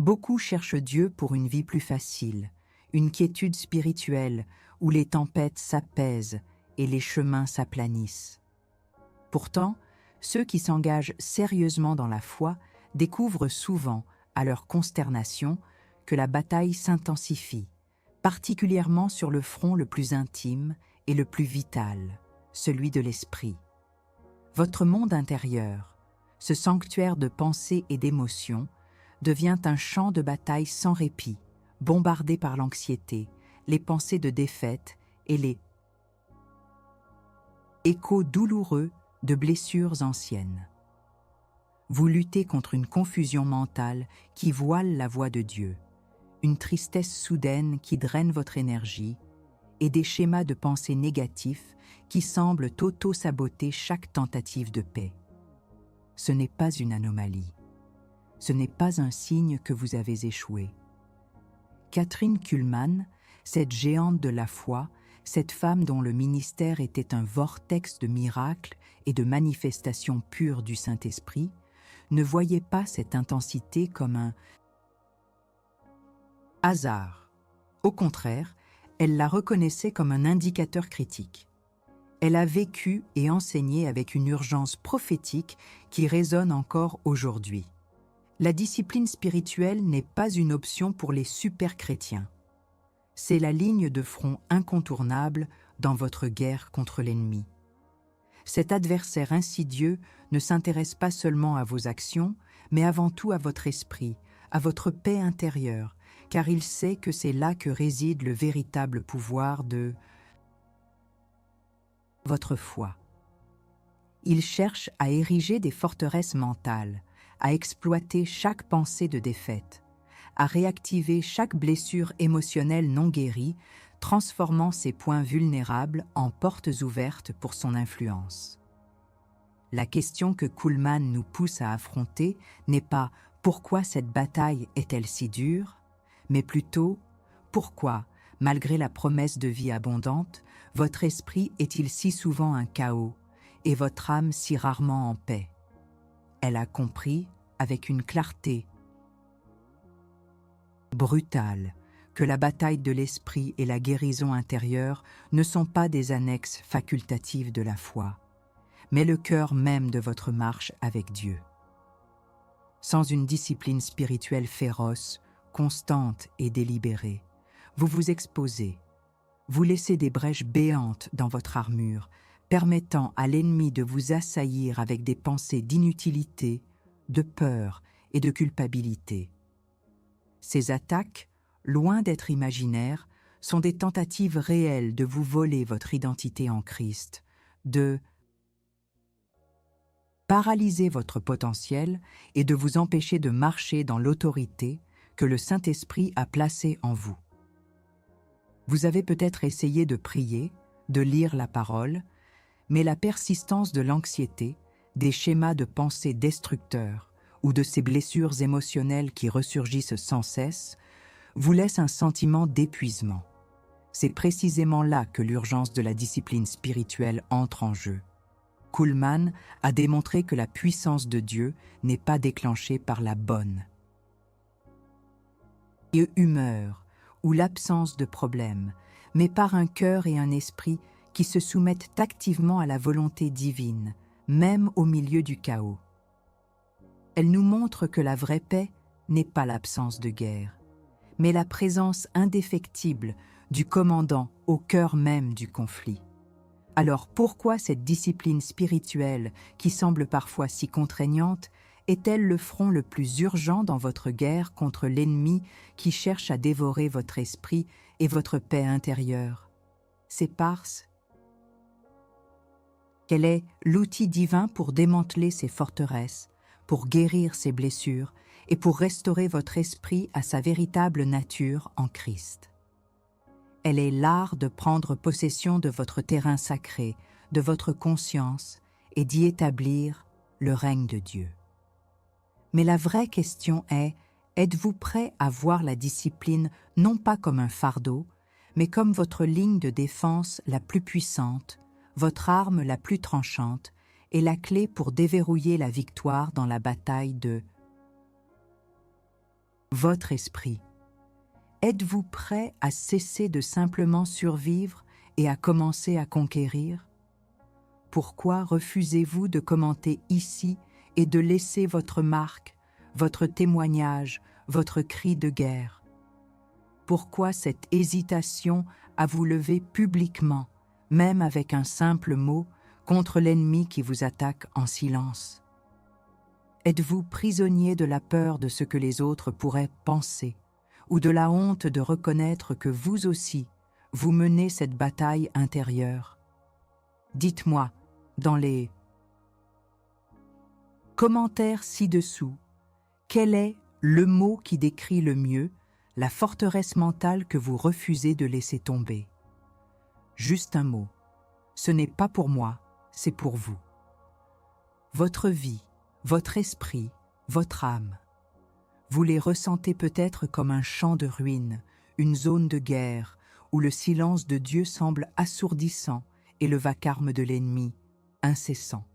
Beaucoup cherchent Dieu pour une vie plus facile, une quiétude spirituelle où les tempêtes s'apaisent et les chemins s'aplanissent. Pourtant, ceux qui s'engagent sérieusement dans la foi découvrent souvent, à leur consternation, que la bataille s'intensifie, particulièrement sur le front le plus intime et le plus vital, celui de l'esprit. Votre monde intérieur, ce sanctuaire de pensée et d'émotions, devient un champ de bataille sans répit, bombardé par l'anxiété, les pensées de défaite et les échos douloureux de blessures anciennes. Vous luttez contre une confusion mentale qui voile la voix de Dieu, une tristesse soudaine qui draine votre énergie et des schémas de pensée négatifs qui semblent auto-saboter chaque tentative de paix. Ce n'est pas une anomalie. Ce n'est pas un signe que vous avez échoué. Kathryn Kuhlman, cette géante de la foi, cette femme dont le ministère était un vortex de miracles et de manifestations pures du Saint-Esprit, ne voyait pas cette intensité comme un hasard. Au contraire, elle la reconnaissait comme un indicateur critique. Elle a vécu et enseigné avec une urgence prophétique qui résonne encore aujourd'hui. La discipline spirituelle n'est pas une option pour les super-chrétiens. C'est la ligne de front incontournable dans votre guerre contre l'ennemi. Cet adversaire insidieux ne s'intéresse pas seulement à vos actions, mais avant tout à votre esprit, à votre paix intérieure, car il sait que c'est là que réside le véritable pouvoir de votre foi. Il cherche à ériger des forteresses mentales, à exploiter chaque pensée de défaite, à réactiver chaque blessure émotionnelle non guérie, transformant ces points vulnérables en portes ouvertes pour son influence. La question que Kuhlman nous pousse à affronter n'est pas « pourquoi cette bataille est-elle si dure ?», mais plutôt « pourquoi, malgré la promesse de vie abondante, votre esprit est-il si souvent un chaos et votre âme si rarement en paix ?» Elle a compris, avec une clarté brutale, que la bataille de l'esprit et la guérison intérieure ne sont pas des annexes facultatives de la foi, mais le cœur même de votre marche avec Dieu. Sans une discipline spirituelle féroce, constante et délibérée, vous vous exposez, vous laissez des brèches béantes dans votre armure, permettant à l'ennemi de vous assaillir avec des pensées d'inutilité, de peur et de culpabilité. Ces attaques, loin d'être imaginaires, sont des tentatives réelles de vous voler votre identité en Christ, de paralyser votre potentiel et de vous empêcher de marcher dans l'autorité que le Saint-Esprit a placée en vous. Vous avez peut-être essayé de prier, de lire la parole, mais la persistance de l'anxiété, des schémas de pensée destructeurs ou de ces blessures émotionnelles qui ressurgissent sans cesse, vous laisse un sentiment d'épuisement. C'est précisément là que l'urgence de la discipline spirituelle entre en jeu. Kuhlman a démontré que la puissance de Dieu n'est pas déclenchée par la bonne humeur ou l'absence de problème, mais par un cœur et un esprit qui se soumettent activement à la volonté divine, même au milieu du chaos. Elle nous montre que la vraie paix n'est pas l'absence de guerre, mais la présence indéfectible du commandant au cœur même du conflit. Alors pourquoi cette discipline spirituelle, qui semble parfois si contraignante, est-elle le front le plus urgent dans votre guerre contre l'ennemi qui cherche à dévorer votre esprit et votre paix intérieure? C'est parce qu'elle est l'outil divin pour démanteler ces forteresses, pour guérir ces blessures et pour restaurer votre esprit à sa véritable nature en Christ. Elle est l'art de prendre possession de votre terrain sacré, de votre conscience et d'y établir le règne de Dieu. Mais la vraie question est, êtes-vous prêt à voir la discipline non pas comme un fardeau, mais comme votre ligne de défense la plus puissante, votre arme la plus tranchante et la clé pour déverrouiller la victoire dans la bataille de votre esprit. Êtes-vous prêt à cesser de simplement survivre et à commencer à conquérir? Pourquoi refusez-vous de commenter ici et de laisser votre marque, votre témoignage, votre cri de guerre? Pourquoi cette hésitation à vous lever publiquement, même avec un simple mot, contre l'ennemi qui vous attaque en silence? Êtes-vous prisonnier de la peur de ce que les autres pourraient penser, ou de la honte de reconnaître que vous aussi, vous menez cette bataille intérieure? Dites-moi, dans les commentaires ci-dessous, quel est le mot qui décrit le mieux la forteresse mentale que vous refusez de laisser tomber? Juste un mot. Ce n'est pas pour moi, c'est pour vous. Votre vie, votre esprit, votre âme. Vous les ressentez peut-être comme un champ de ruines, une zone de guerre, où le silence de Dieu semble assourdissant et le vacarme de l'ennemi incessant.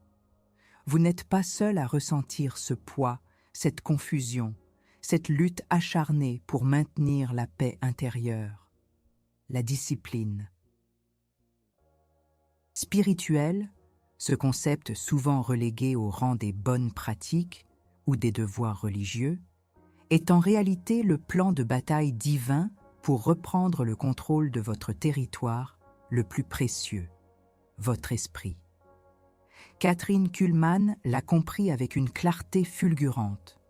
Vous n'êtes pas seul à ressentir ce poids, cette confusion, cette lutte acharnée pour maintenir la paix intérieure. La discipline. Spirituelle, ce concept souvent relégué au rang des bonnes pratiques ou des devoirs religieux, est en réalité le plan de bataille divin pour reprendre le contrôle de votre territoire le plus précieux, votre esprit. Kathryn Kuhlman l'a compris avec une clarté fulgurante.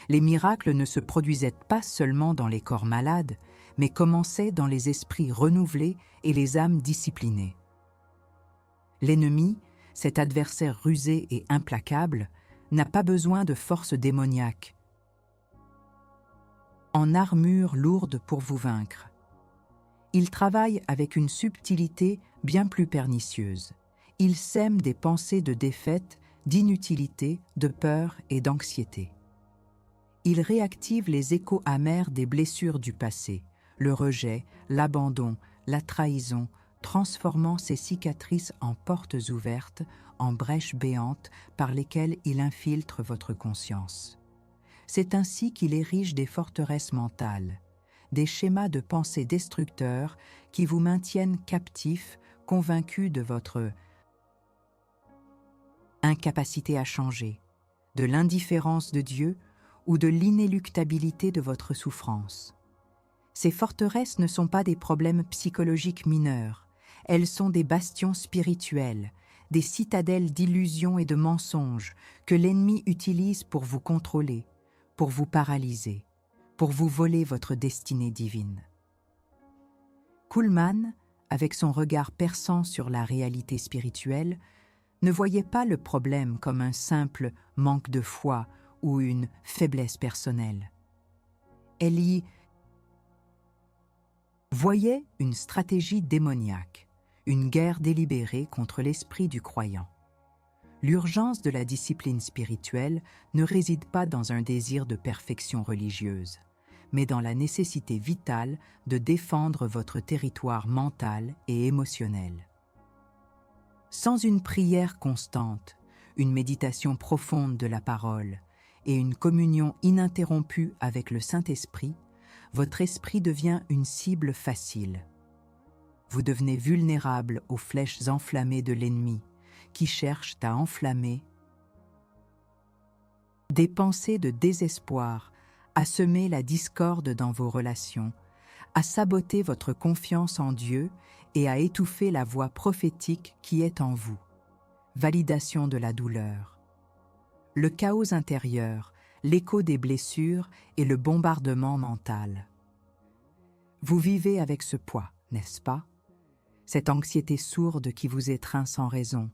Les miracles ne se produisaient pas seulement dans les corps malades, mais commençaient dans les esprits renouvelés et les âmes disciplinées. L'ennemi, cet adversaire rusé et implacable, n'a pas besoin de force démoniaque en armure lourde pour vous vaincre. Il travaille avec une subtilité bien plus pernicieuse. Il sème des pensées de défaite, d'inutilité, de peur et d'anxiété. Il réactive les échos amers des blessures du passé, le rejet, l'abandon, la trahison, transformant ces cicatrices en portes ouvertes, en brèches béantes par lesquelles il infiltre votre conscience. C'est ainsi qu'il érige des forteresses mentales, des schémas de pensée destructeurs qui vous maintiennent captifs, convaincus de votre incapacité à changer, de l'indifférence de Dieu ou de l'inéluctabilité de votre souffrance. Ces forteresses ne sont pas des problèmes psychologiques mineurs, elles sont des bastions spirituels, des citadelles d'illusions et de mensonges que l'ennemi utilise pour vous contrôler, pour vous paralyser, pour vous voler votre destinée divine. Kuhlman, avec son regard perçant sur la réalité spirituelle, ne voyait pas le problème comme un simple manque de foi ou une faiblesse personnelle. Elle y voyait une stratégie démoniaque, une guerre délibérée contre l'esprit du croyant. L'urgence de la discipline spirituelle ne réside pas dans un désir de perfection religieuse, mais dans la nécessité vitale de défendre votre territoire mental et émotionnel. Sans une prière constante, une méditation profonde de la parole et une communion ininterrompue avec le Saint-Esprit, votre esprit devient une cible facile. Vous devenez vulnérable aux flèches enflammées de l'ennemi, qui cherchent à enflammer des pensées de désespoir, à semer la discorde dans vos relations, à saboter votre confiance en Dieu et à étouffer la voix prophétique qui est en vous. Validation de la douleur. Le chaos intérieur, l'écho des blessures et le bombardement mental. Vous vivez avec ce poids, n'est-ce pas? Cette anxiété sourde qui vous étreint sans raison,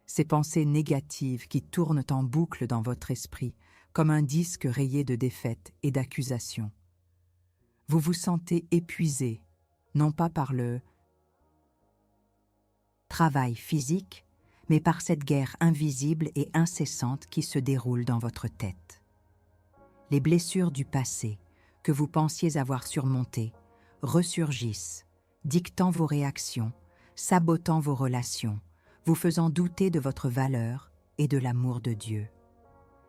ces pensées négatives qui tournent en boucle dans votre esprit, comme un disque rayé de défaites et d'accusations. Vous vous sentez épuisé, non pas par le travail physique, mais par cette guerre invisible et incessante qui se déroule dans votre tête. Les blessures du passé, que vous pensiez avoir surmontées, ressurgissent, dictant vos réactions, sabotant vos relations, vous faisant douter de votre valeur et de l'amour de Dieu.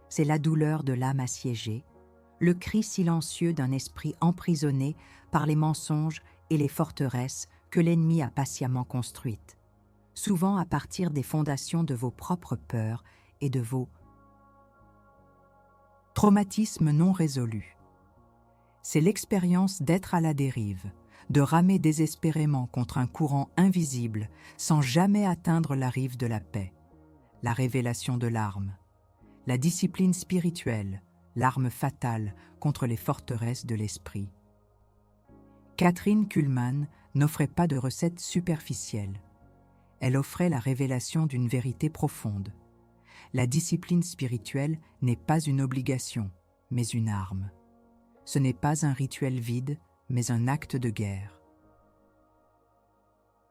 C'est la douleur de l'âme assiégée, le cri silencieux d'un esprit emprisonné par les mensonges et les forteresses que l'ennemi a patiemment construites, souvent à partir des fondations de vos propres peurs et de vos traumatismes non résolus. C'est l'expérience d'être à la dérive, de ramer désespérément contre un courant invisible sans jamais atteindre la rive de la paix, la révélation de l'arme, la discipline spirituelle, l'arme fatale contre les forteresses de l'esprit. Kathryn Kuhlman n'offrait pas de recette superficielle. Elle offrait la révélation d'une vérité profonde. La discipline spirituelle n'est pas une obligation, mais une arme. Ce n'est pas un rituel vide, mais un acte de guerre.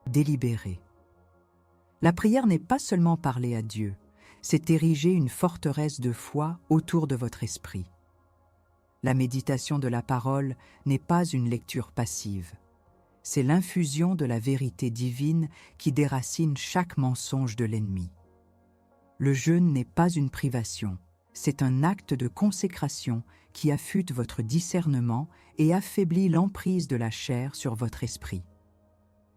Délibérer. La prière n'est pas seulement parler à Dieu, c'est ériger une forteresse de foi autour de votre esprit. La méditation de la parole n'est pas une lecture passive. C'est l'infusion de la vérité divine qui déracine chaque mensonge de l'ennemi. Le jeûne n'est pas une privation, c'est un acte de consécration qui affûte votre discernement et affaiblit l'emprise de la chair sur votre esprit.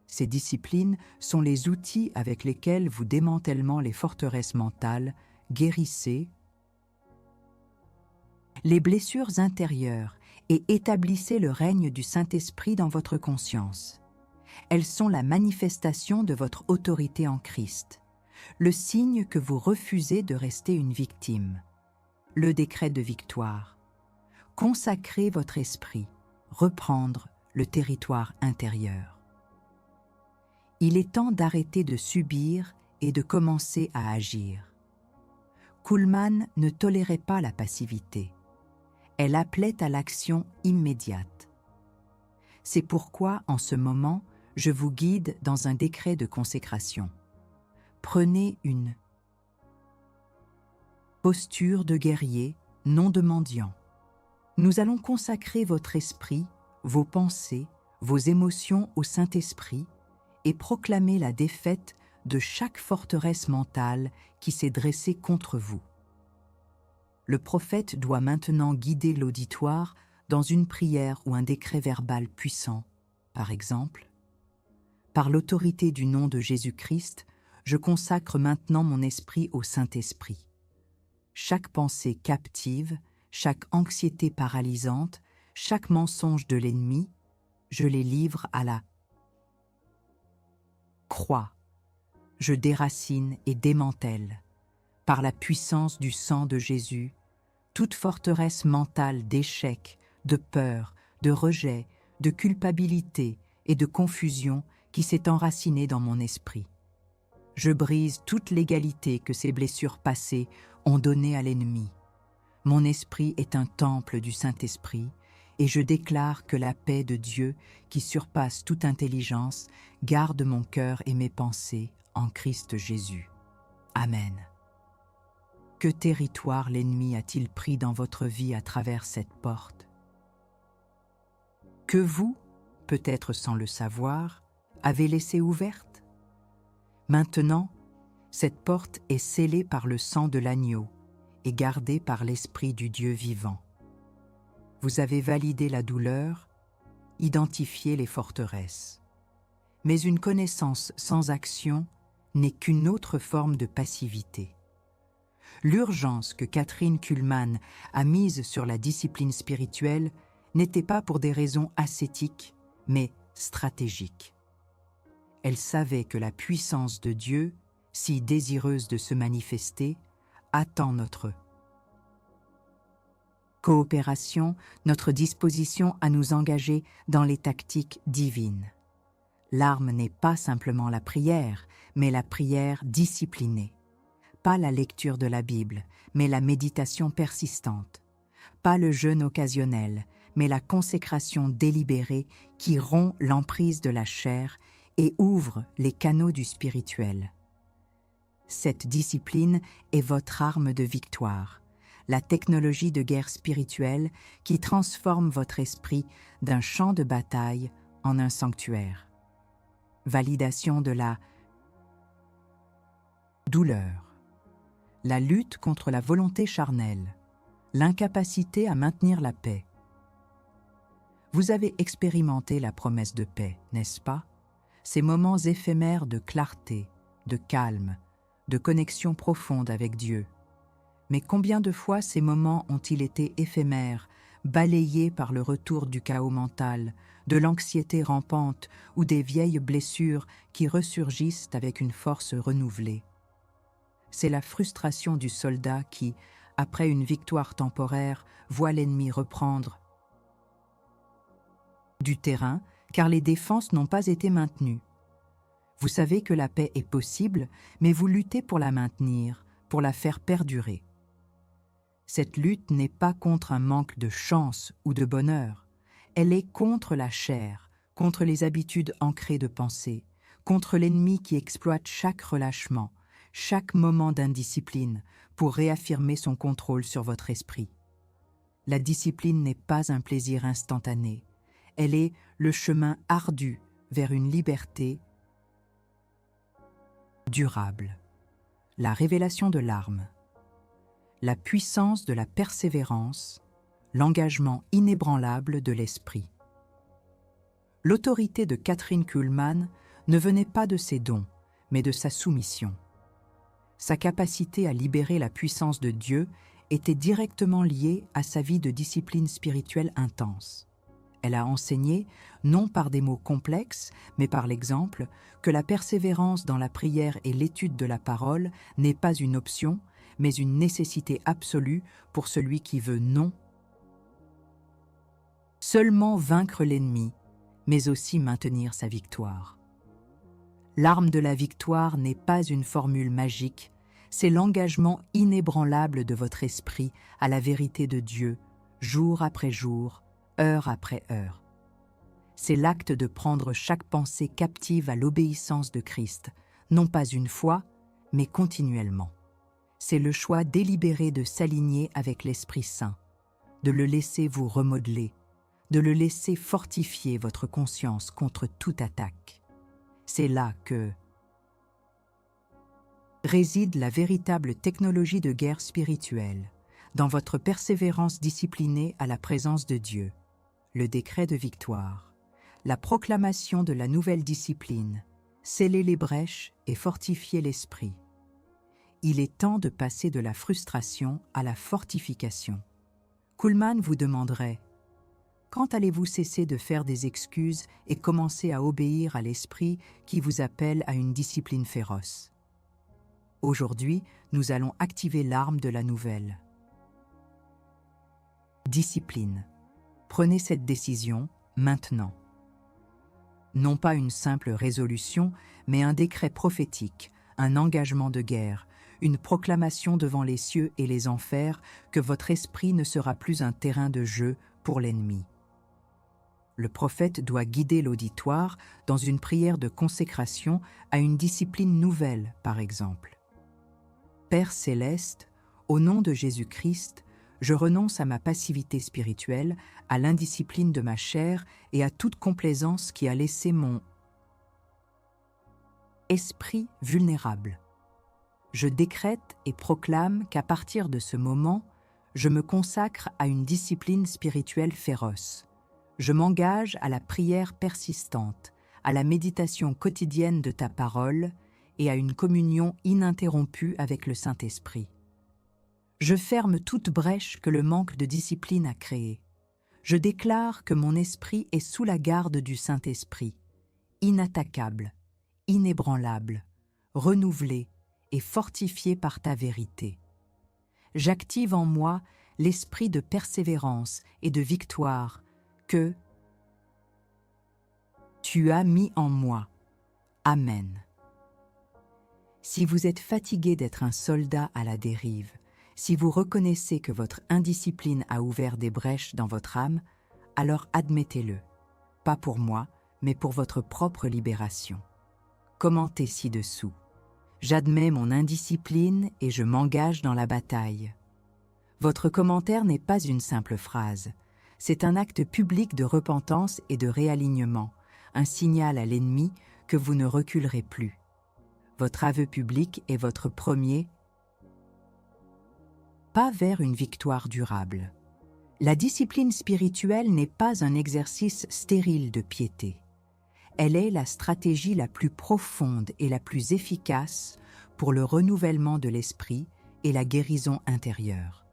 Ces disciplines sont les outils avec lesquels vous démantèlement les forteresses mentales, guérissez les blessures intérieures et établissez le règne du Saint-Esprit dans votre conscience. Elles sont la manifestation de votre autorité en Christ, le signe que vous refusez de rester une victime, le décret de victoire. Consacrez votre esprit, reprendre le territoire intérieur. Il est temps d'arrêter de subir et de commencer à agir. Kuhlman ne tolérait pas la passivité. Elle appelait à l'action immédiate. C'est pourquoi, en ce moment, je vous guide dans un décret de consécration. Prenez une posture de guerrier, non de mendiant. Nous allons consacrer votre esprit, vos pensées, vos émotions au Saint-Esprit et proclamer la défaite de chaque forteresse mentale qui s'est dressée contre vous. Le prophète doit maintenant guider l'auditoire dans une prière ou un décret verbal puissant. Par exemple, par l'autorité du nom de Jésus-Christ, je consacre maintenant mon esprit au Saint-Esprit. Chaque pensée captive, chaque anxiété paralysante, chaque mensonge de l'ennemi, je les livre à la croix. Je déracine et démantèle, par la puissance du sang de Jésus, toute forteresse mentale d'échec, de peur, de rejet, de culpabilité et de confusion qui s'est enracinée dans mon esprit. Je brise toute l'égalité que ces blessures passées ont donnée à l'ennemi. Mon esprit est un temple du Saint-Esprit et je déclare que la paix de Dieu, qui surpasse toute intelligence, garde mon cœur et mes pensées en Christ Jésus. Amen. Que territoire l'ennemi a-t-il pris dans votre vie à travers cette porte? Que vous, peut-être sans le savoir, avez laissée ouverte? Maintenant, cette porte est scellée par le sang de l'agneau et gardée par l'Esprit du Dieu vivant. Vous avez validé la douleur, identifié les forteresses. Mais une connaissance sans action n'est qu'une autre forme de passivité. L'urgence que Kathryn Kuhlman a mise sur la discipline spirituelle n'était pas pour des raisons ascétiques, mais stratégiques. Elle savait que la puissance de Dieu, si désireuse de se manifester, attend notre coopération, notre disposition à nous engager dans les tactiques divines. L'arme n'est pas simplement la prière, mais la prière disciplinée. Pas la lecture de la Bible, mais la méditation persistante. Pas le jeûne occasionnel, mais la consécration délibérée qui rompt l'emprise de la chair et ouvre les canaux du spirituel. Cette discipline est votre arme de victoire, la technologie de guerre spirituelle qui transforme votre esprit d'un champ de bataille en un sanctuaire. Validation de la douleur. La lutte contre la volonté charnelle. l'incapacité à maintenir la paix. Vous avez expérimenté la promesse de paix, n'est-ce pas? Ces moments éphémères de clarté, de calme, de connexion profonde avec Dieu. Mais combien de fois ces moments ont-ils été éphémères, balayés par le retour du chaos mental, de l'anxiété rampante ou des vieilles blessures qui ressurgissent avec une force renouvelée? C'est la frustration du soldat qui, après une victoire temporaire, voit l'ennemi reprendre du terrain car les défenses n'ont pas été maintenues. Vous savez que la paix est possible, mais vous luttez pour la maintenir, pour la faire perdurer. Cette lutte n'est pas contre un manque de chance ou de bonheur. Elle est contre la chair, contre les habitudes ancrées de pensée, contre l'ennemi qui exploite chaque relâchement, chaque moment d'indiscipline pour réaffirmer son contrôle sur votre esprit. La discipline n'est pas un plaisir instantané. Elle est le chemin ardu vers une liberté durable. La révélation de l'arme. La puissance de la persévérance, l'engagement inébranlable de l'esprit. L'autorité de Kathryn Kuhlman ne venait pas de ses dons, mais de sa soumission. Sa capacité à libérer la puissance de Dieu était directement liée à sa vie de discipline spirituelle intense. Elle a enseigné, non par des mots complexes, mais par l'exemple, que la persévérance dans la prière et l'étude de la parole n'est pas une option, mais une nécessité absolue pour celui qui veut non seulement vaincre l'ennemi, mais aussi maintenir sa victoire. L'arme de la victoire n'est pas une formule magique, c'est l'engagement inébranlable de votre esprit à la vérité de Dieu, jour après jour, heure après heure. C'est l'acte de prendre chaque pensée captive à l'obéissance de Christ, non pas une fois, mais continuellement. C'est le choix délibéré de s'aligner avec l'Esprit Saint, de le laisser vous remodeler, de le laisser fortifier votre conscience contre toute attaque. C'est là que réside la véritable technologie de guerre spirituelle, dans votre persévérance disciplinée à la présence de Dieu. Le décret de victoire, la proclamation de la nouvelle discipline, sceller les brèches et fortifier l'esprit. Il est temps de passer de la frustration à la fortification. Kuhlman vous demanderait « Quand allez-vous cesser de faire des excuses et commencer à obéir à l'esprit qui vous appelle à une discipline féroce ?» Aujourd'hui, nous allons activer l'arme de la nouvelle. Discipline. Prenez cette décision maintenant. Non pas une simple résolution, mais un décret prophétique, un engagement de guerre, une proclamation devant les cieux et les enfers que votre esprit ne sera plus un terrain de jeu pour l'ennemi. Le prophète doit guider l'auditoire dans une prière de consécration à une discipline nouvelle, par exemple. Père céleste, au nom de Jésus-Christ, je renonce à ma passivité spirituelle, à l'indiscipline de ma chair et à toute complaisance qui a laissé mon esprit vulnérable. Je décrète et proclame qu'à partir de ce moment, je me consacre à une discipline spirituelle féroce. Je m'engage à la prière persistante, à la méditation quotidienne de ta parole et à une communion ininterrompue avec le Saint-Esprit. Je ferme toute brèche que le manque de discipline a créée. Je déclare que mon esprit est sous la garde du Saint-Esprit, inattaquable, inébranlable, renouvelé et fortifié par ta vérité. J'active en moi l'esprit de persévérance et de victoire que tu as mis en moi. Amen. Si vous êtes fatigué d'être un soldat à la dérive, si vous reconnaissez que votre indiscipline a ouvert des brèches dans votre âme, alors admettez-le, pas pour moi, mais pour votre propre libération. Commentez ci-dessous. J'admets mon indiscipline et je m'engage dans la bataille. Votre commentaire n'est pas une simple phrase, c'est un acte public de repentance et de réalignement, un signal à l'ennemi que vous ne reculerez plus. Votre aveu public est votre premier pas vers une victoire durable. La discipline spirituelle n'est pas un exercice stérile de piété. Elle est la stratégie la plus profonde et la plus efficace pour le renouvellement de l'esprit et la guérison intérieure.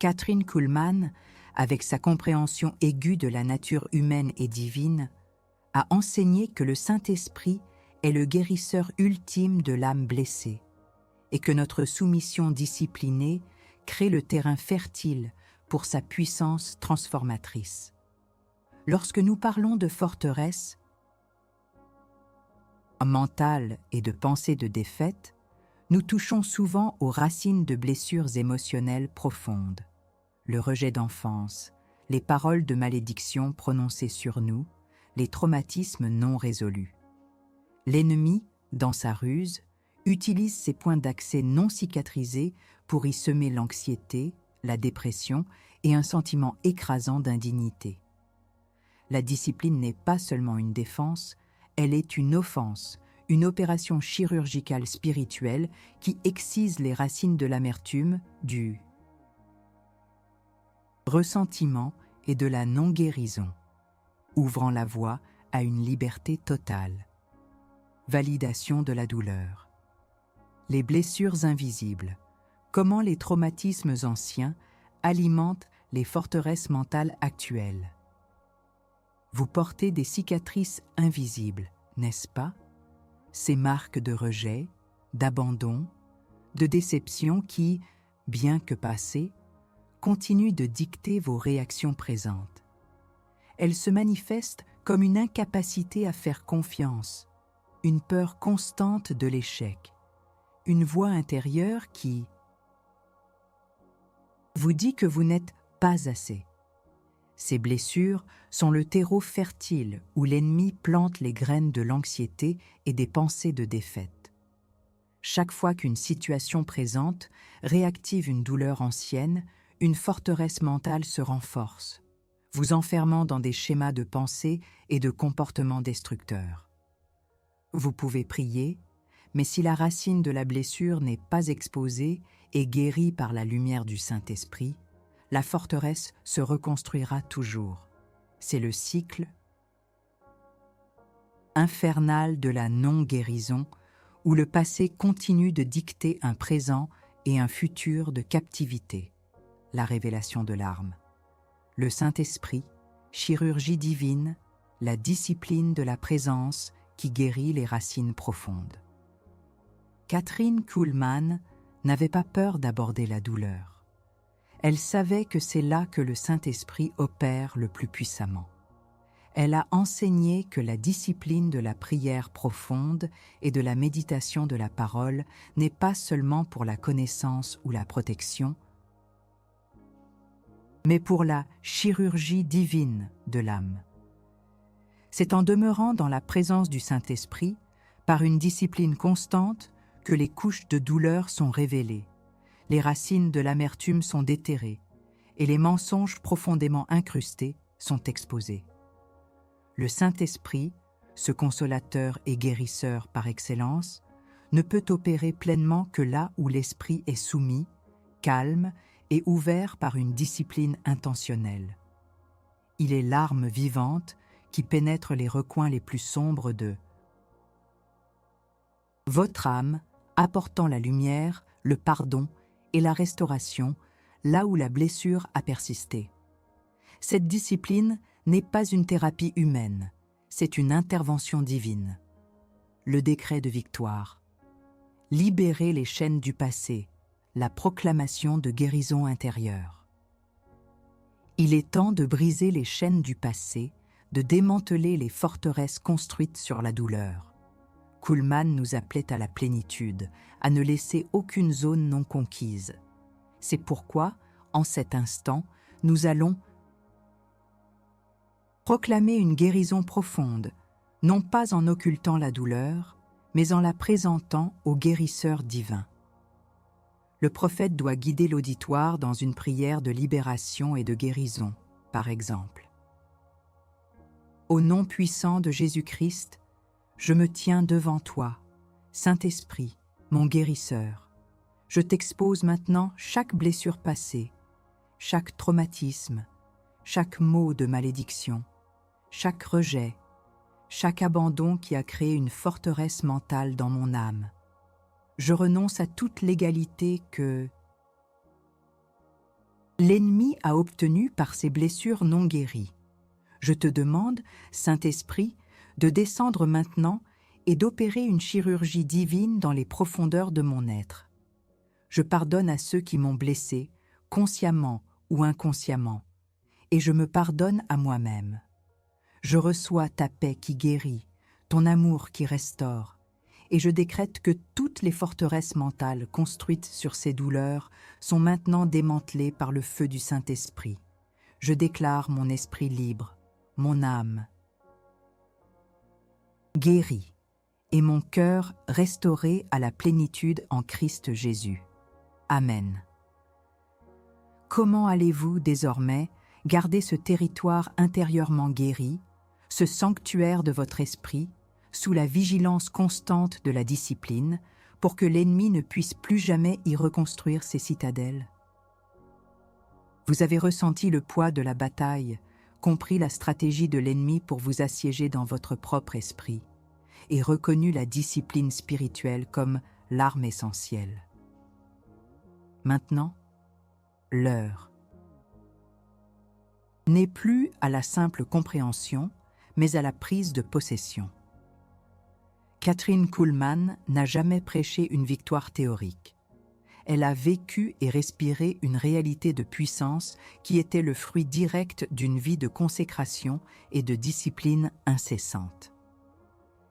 Kathryn Kuhlman, avec sa compréhension aiguë de la nature humaine et divine, a enseigné que le Saint-Esprit est le guérisseur ultime de l'âme blessée et que notre soumission disciplinée crée le terrain fertile pour sa puissance transformatrice. Lorsque nous parlons de forteresse mentale et de pensée de défaite, nous touchons souvent aux racines de blessures émotionnelles profondes. Le rejet d'enfance, les paroles de malédiction prononcées sur nous, les traumatismes non résolus. L'ennemi, dans sa ruse, utilise ces points d'accès non cicatrisés pour y semer l'anxiété, la dépression et un sentiment écrasant d'indignité. La discipline n'est pas seulement une défense, elle est une offense, une opération chirurgicale spirituelle qui excise les racines de l'amertume, du ressentiment et de la non-guérison, ouvrant la voie à une liberté totale. Validation de la douleur. Les blessures invisibles. Comment les traumatismes anciens alimentent les forteresses mentales actuelles. Vous portez des cicatrices invisibles, n'est-ce pas? Ces marques de rejet, d'abandon, de déception qui, bien que passées, continuent de dicter vos réactions présentes. Elles se manifestent comme une incapacité à faire confiance, une peur constante de l'échec, une voix intérieure qui vous dit que vous n'êtes pas assez. Ces blessures sont le terreau fertile où l'ennemi plante les graines de l'anxiété et des pensées de défaite. Chaque fois qu'une situation présente réactive une douleur ancienne, une forteresse mentale se renforce, vous enfermant dans des schémas de pensée et de comportements destructeurs. Vous pouvez prier, mais si la racine de la blessure n'est pas exposée et guérie par la lumière du Saint-Esprit, la forteresse se reconstruira toujours. C'est le cycle infernal de la non-guérison où le passé continue de dicter un présent et un futur de captivité. La révélation de l'âme. Le Saint-Esprit, chirurgie divine, la discipline de la présence qui guérit les racines profondes. Kathryn Kuhlman n'avait pas peur d'aborder la douleur. Elle savait que c'est là que le Saint-Esprit opère le plus puissamment. Elle a enseigné que la discipline de la prière profonde et de la méditation de la parole n'est pas seulement pour la connaissance ou la protection, mais pour la chirurgie divine de l'âme. C'est en demeurant dans la présence du Saint-Esprit, par une discipline constante, que les couches de douleur sont révélées, les racines de l'amertume sont déterrées et les mensonges profondément incrustés sont exposés. Le Saint-Esprit, ce consolateur et guérisseur par excellence, ne peut opérer pleinement que là où l'esprit est soumis, calme et ouvert par une discipline intentionnelle. Il est l'arme vivante qui pénètre les recoins les plus sombres de votre âme, apportant la lumière, le pardon et la restauration là où la blessure a persisté. Cette discipline n'est pas une thérapie humaine, c'est une intervention divine. Le décret de victoire. Libérer les chaînes du passé, la proclamation de guérison intérieure. Il est temps de briser les chaînes du passé, de démanteler les forteresses construites sur la douleur. Kuhlman nous appelait à la plénitude, à ne laisser aucune zone non conquise. C'est pourquoi, en cet instant, nous allons proclamer une guérison profonde, non pas en occultant la douleur, mais en la présentant au guérisseur divin. Le prophète doit guider l'auditoire dans une prière de libération et de guérison, par exemple. Au nom puissant de Jésus-Christ, je me tiens devant toi, Saint-Esprit, mon guérisseur. Je t'expose maintenant chaque blessure passée, chaque traumatisme, chaque mot de malédiction, chaque rejet, chaque abandon qui a créé une forteresse mentale dans mon âme. Je renonce à toute l'égalité que l'ennemi a obtenue par ces blessures non guéries. Je te demande, Saint-Esprit, de descendre maintenant et d'opérer une chirurgie divine dans les profondeurs de mon être. Je pardonne à ceux qui m'ont blessé, consciemment ou inconsciemment, et je me pardonne à moi-même. Je reçois ta paix qui guérit, ton amour qui restaure, et je décrète que toutes les forteresses mentales construites sur ces douleurs sont maintenant démantelées par le feu du Saint-Esprit. Je déclare mon esprit libre, mon âme guérie, et mon cœur restauré à la plénitude en Christ Jésus. Amen. Comment allez-vous désormais garder ce territoire intérieurement guéri, ce sanctuaire de votre esprit, sous la vigilance constante de la discipline, pour que l'ennemi ne puisse plus jamais y reconstruire ses citadelles? Vous avez ressenti le poids de la bataille, compris la stratégie de l'ennemi pour vous assiéger dans votre propre esprit, et reconnu la discipline spirituelle comme l'arme essentielle. Maintenant, l'heure n'est plus à la simple compréhension, mais à la prise de possession. Kathryn Kuhlman n'a jamais prêché une victoire théorique. Elle a vécu et respiré une réalité de puissance qui était le fruit direct d'une vie de consécration et de discipline incessante.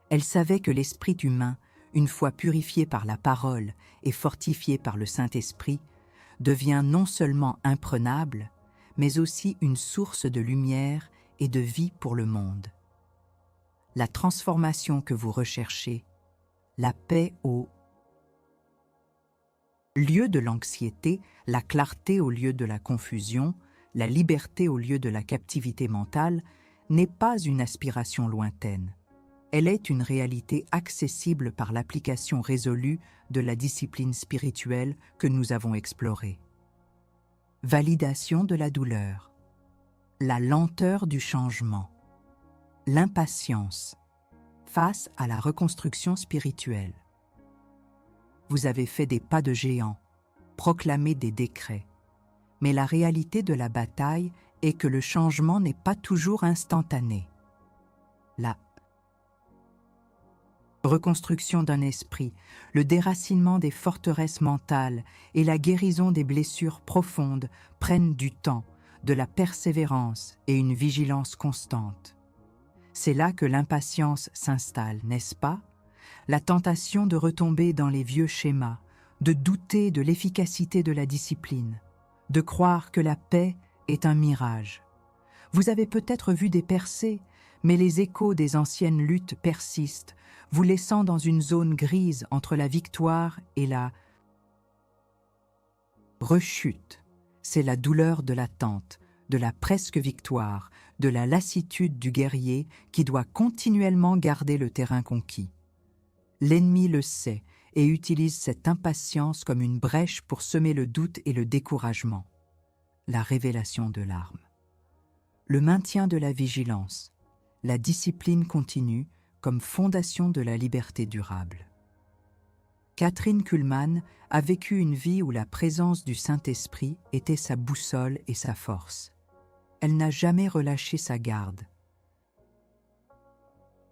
Elle savait que l'esprit humain, une fois purifié par la parole et fortifié par le Saint-Esprit, devient non seulement imprenable, mais aussi une source de lumière et de vie pour le monde. La transformation que vous recherchez, la paix au lieu de l'anxiété, la clarté au lieu de la confusion, la liberté au lieu de la captivité mentale, n'est pas une aspiration lointaine. Elle est une réalité accessible par l'application résolue de la discipline spirituelle que nous avons explorée. Validation de la douleur, la lenteur du changement, l'impatience face à la reconstruction spirituelle. Vous avez fait des pas de géant, proclamé des décrets, mais la réalité de la bataille est que le changement n'est pas toujours instantané. La reconstruction d'un esprit, le déracinement des forteresses mentales et la guérison des blessures profondes prennent du temps, de la persévérance et une vigilance constante. C'est là que l'impatience s'installe, n'est-ce pas? La tentation de retomber dans les vieux schémas, de douter de l'efficacité de la discipline, de croire que la paix est un mirage. Vous avez peut-être vu des percées, mais les échos des anciennes luttes persistent, vous laissant dans une zone grise entre la victoire et la rechute. C'est la douleur de l'attente, de la presque victoire, de la lassitude du guerrier qui doit continuellement garder le terrain conquis. L'ennemi le sait et utilise cette impatience comme une brèche pour semer le doute et le découragement. La révélation de l'arme. Le maintien de la vigilance, la discipline continue comme fondation de la liberté durable. Kathryn Kuhlman a vécu une vie où la présence du Saint-Esprit était sa boussole et sa force. Elle n'a jamais relâché sa garde.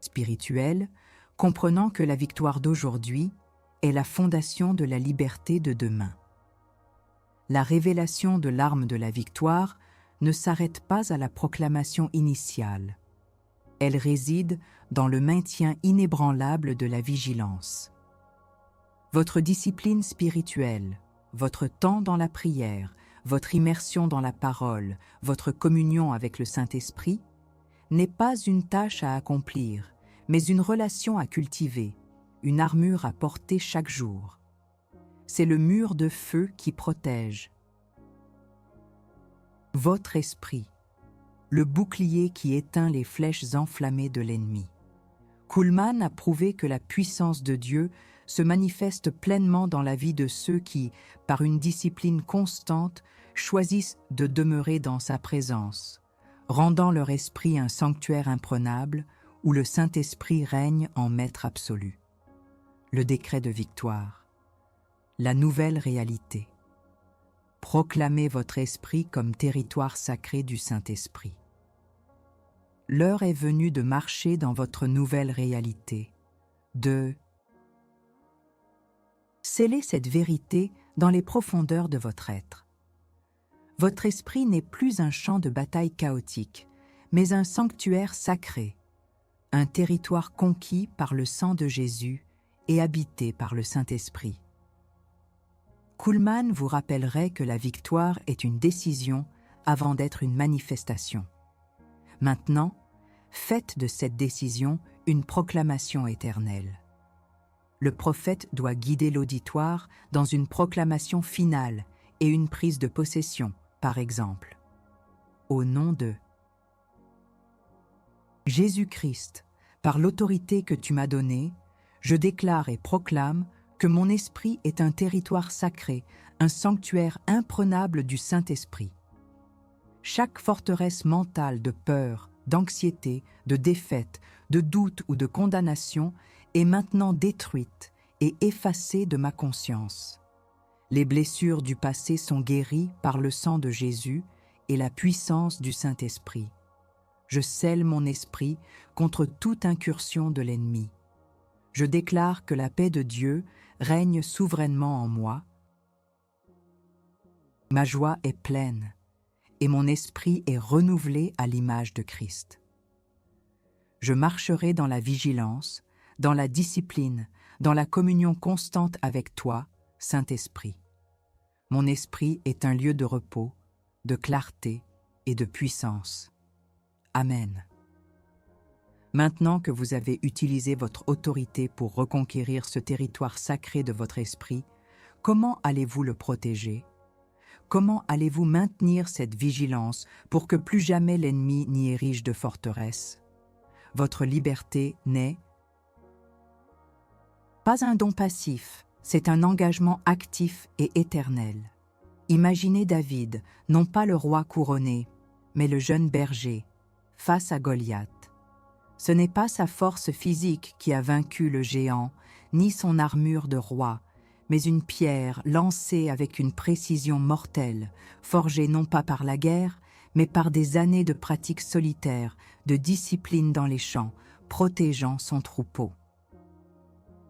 Spirituelle, comprenant que la victoire d'aujourd'hui est la fondation de la liberté de demain. La révélation de l'arme de la victoire ne s'arrête pas à la proclamation initiale. Elle réside dans le maintien inébranlable de la vigilance. Votre discipline spirituelle, votre temps dans la prière, votre immersion dans la parole, votre communion avec le Saint-Esprit, n'est pas une tâche à accomplir, mais une relation à cultiver, une armure à porter chaque jour. C'est le mur de feu qui protège votre esprit, le bouclier qui éteint les flèches enflammées de l'ennemi. Kuhlman a prouvé que la puissance de Dieu se manifeste pleinement dans la vie de ceux qui, par une discipline constante, choisissent de demeurer dans sa présence, rendant leur esprit un sanctuaire imprenable où le Saint-Esprit règne en maître absolu. Le décret de victoire. La nouvelle réalité. Proclamez votre esprit comme territoire sacré du Saint-Esprit. L'heure est venue de marcher dans votre nouvelle réalité, de sceller cette vérité dans les profondeurs de votre être. Votre esprit n'est plus un champ de bataille chaotique, mais un sanctuaire sacré, un territoire conquis par le sang de Jésus et habité par le Saint-Esprit. Kuhlmann vous rappellerait que la victoire est une décision avant d'être une manifestation. Maintenant, faites de cette décision une proclamation éternelle. Le prophète doit guider l'auditoire dans une proclamation finale et une prise de possession, par exemple. Au nom de Jésus-Christ, par l'autorité que tu m'as donnée, je déclare et proclame que mon esprit est un territoire sacré, un sanctuaire imprenable du Saint-Esprit. Chaque forteresse mentale de peur, d'anxiété, de défaite, de doute ou de condamnation est maintenant détruite et effacée de ma conscience. Les blessures du passé sont guéries par le sang de Jésus et la puissance du Saint-Esprit. Je scelle mon esprit contre toute incursion de l'ennemi. Je déclare que la paix de Dieu règne souverainement en moi. Ma joie est pleine et mon esprit est renouvelé à l'image de Christ. Je marcherai dans la vigilance, dans la discipline, dans la communion constante avec toi, Saint-Esprit. Mon esprit est un lieu de repos, de clarté et de puissance. Amen. Maintenant que vous avez utilisé votre autorité pour reconquérir ce territoire sacré de votre esprit, comment allez-vous le protéger? Comment allez-vous maintenir cette vigilance pour que plus jamais l'ennemi n'y érige de forteresse? Votre liberté n'est pas un don passif, c'est un engagement actif et éternel. Imaginez David, non pas le roi couronné, mais le jeune berger, face à Goliath. Ce n'est pas sa force physique qui a vaincu le géant, ni son armure de roi, mais une pierre lancée avec une précision mortelle, forgée non pas par la guerre, mais par des années de pratique solitaire, de discipline dans les champs, protégeant son troupeau.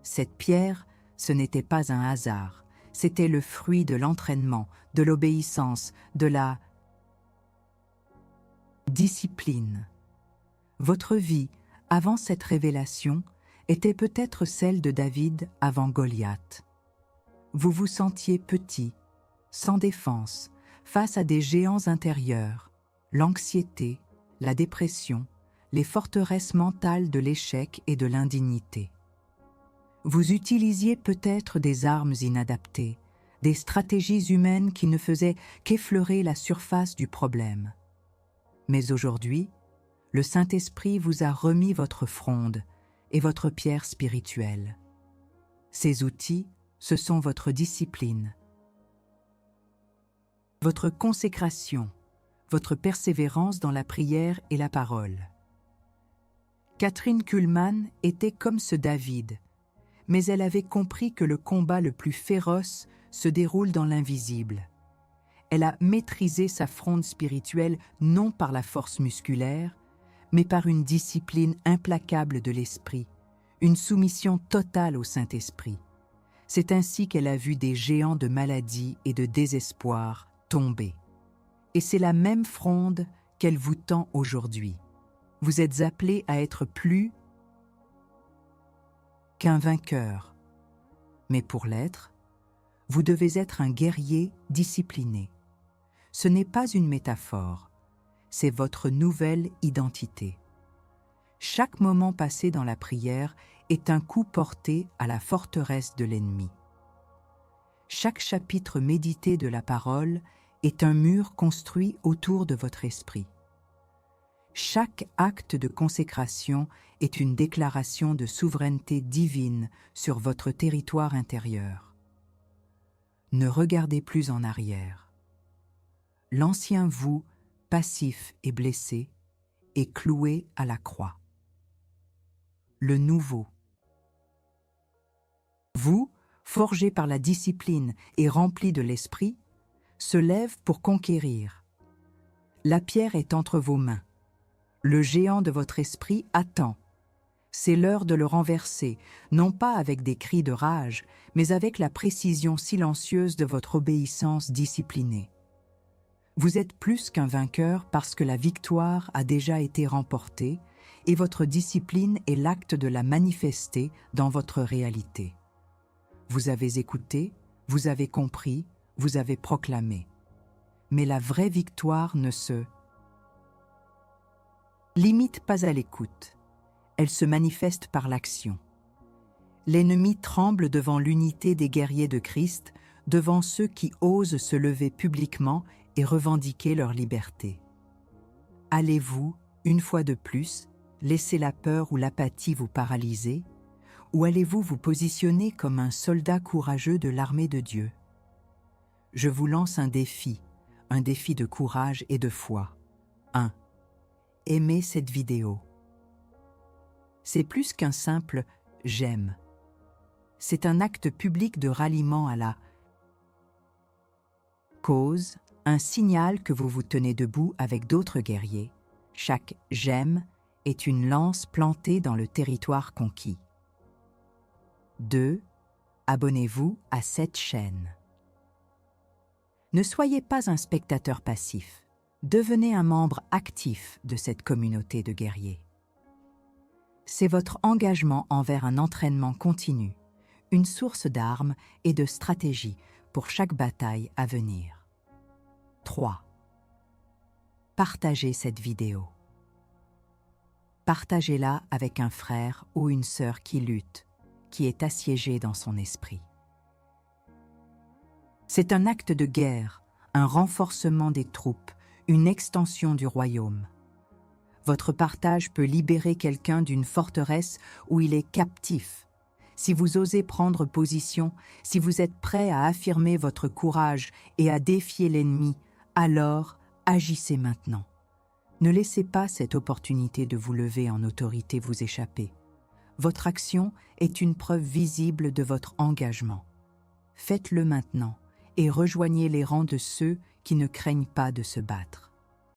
Cette pierre, ce n'était pas un hasard, c'était le fruit de l'entraînement, de l'obéissance, de la discipline. Votre vie, avant cette révélation, était peut-être celle de David avant Goliath. Vous vous sentiez petit, sans défense, face à des géants intérieurs, l'anxiété, la dépression, les forteresses mentales de l'échec et de l'indignité. Vous utilisiez peut-être des armes inadaptées, des stratégies humaines qui ne faisaient qu'effleurer la surface du problème. Mais aujourd'hui, le Saint-Esprit vous a remis votre fronde et votre pierre spirituelle. Ces outils, ce sont votre discipline, votre consécration, votre persévérance dans la prière et la parole. Kathryn Kuhlmann était comme ce David, mais elle avait compris que le combat le plus féroce se déroule dans l'invisible. Elle a maîtrisé sa fronde spirituelle non par la force musculaire, mais par une discipline implacable de l'esprit, une soumission totale au Saint-Esprit. C'est ainsi qu'elle a vu des géants de maladie et de désespoir tomber. Et c'est la même fronde qu'elle vous tend aujourd'hui. Vous êtes appelés à être plus qu'un vainqueur. Mais pour l'être, vous devez être un guerrier discipliné. Ce n'est pas une métaphore, c'est votre nouvelle identité. Chaque moment passé dans la prière est un coup porté à la forteresse de l'ennemi. Chaque chapitre médité de la parole est un mur construit autour de votre esprit. Chaque acte de consécration est une déclaration de souveraineté divine sur votre territoire intérieur. Ne regardez plus en arrière. L'ancien vous, passif et blessé, est cloué à la croix. Le nouveau. Vous, forgé par la discipline et rempli de l'esprit, se lève pour conquérir. La pierre est entre vos mains. Le géant de votre esprit attend. C'est l'heure de le renverser, non pas avec des cris de rage, mais avec la précision silencieuse de votre obéissance disciplinée. Vous êtes plus qu'un vainqueur parce que la victoire a déjà été remportée et votre discipline est l'acte de la manifester dans votre réalité. Vous avez écouté, vous avez compris, vous avez proclamé. Mais la vraie victoire ne se limite pas à l'écoute. Elle se manifeste par l'action. L'ennemi tremble devant l'unité des guerriers de Christ, devant ceux qui osent se lever publiquement et revendiquer leur liberté. Allez-vous, une fois de plus, laisser la peur ou l'apathie vous paralyser, ou allez-vous vous positionner comme un soldat courageux de l'armée de Dieu? Je vous lance un défi de courage et de foi. 1. Aimez cette vidéo. C'est plus qu'un simple « j'aime ». C'est un acte public de ralliement à la cause, un signal que vous vous tenez debout avec d'autres guerriers. Chaque « j'aime » est une lance plantée dans le territoire conquis. 2. Abonnez-vous à cette chaîne. Ne soyez pas un spectateur passif. Devenez un membre actif de cette communauté de guerriers. C'est votre engagement envers un entraînement continu, une source d'armes et de stratégie pour chaque bataille à venir. 3. Partagez cette vidéo. Partagez-la avec un frère ou une sœur qui lutte, qui est assiégé dans son esprit. C'est un acte de guerre, un renforcement des troupes, une extension du royaume. Votre partage peut libérer quelqu'un d'une forteresse où il est captif. Si vous osez prendre position, si vous êtes prêt à affirmer votre courage et à défier l'ennemi, alors agissez maintenant. Ne laissez pas cette opportunité de vous lever en autorité vous échapper. Votre action est une preuve visible de votre engagement. Faites-le maintenant et rejoignez les rangs de ceux qui ne craignent pas de se battre.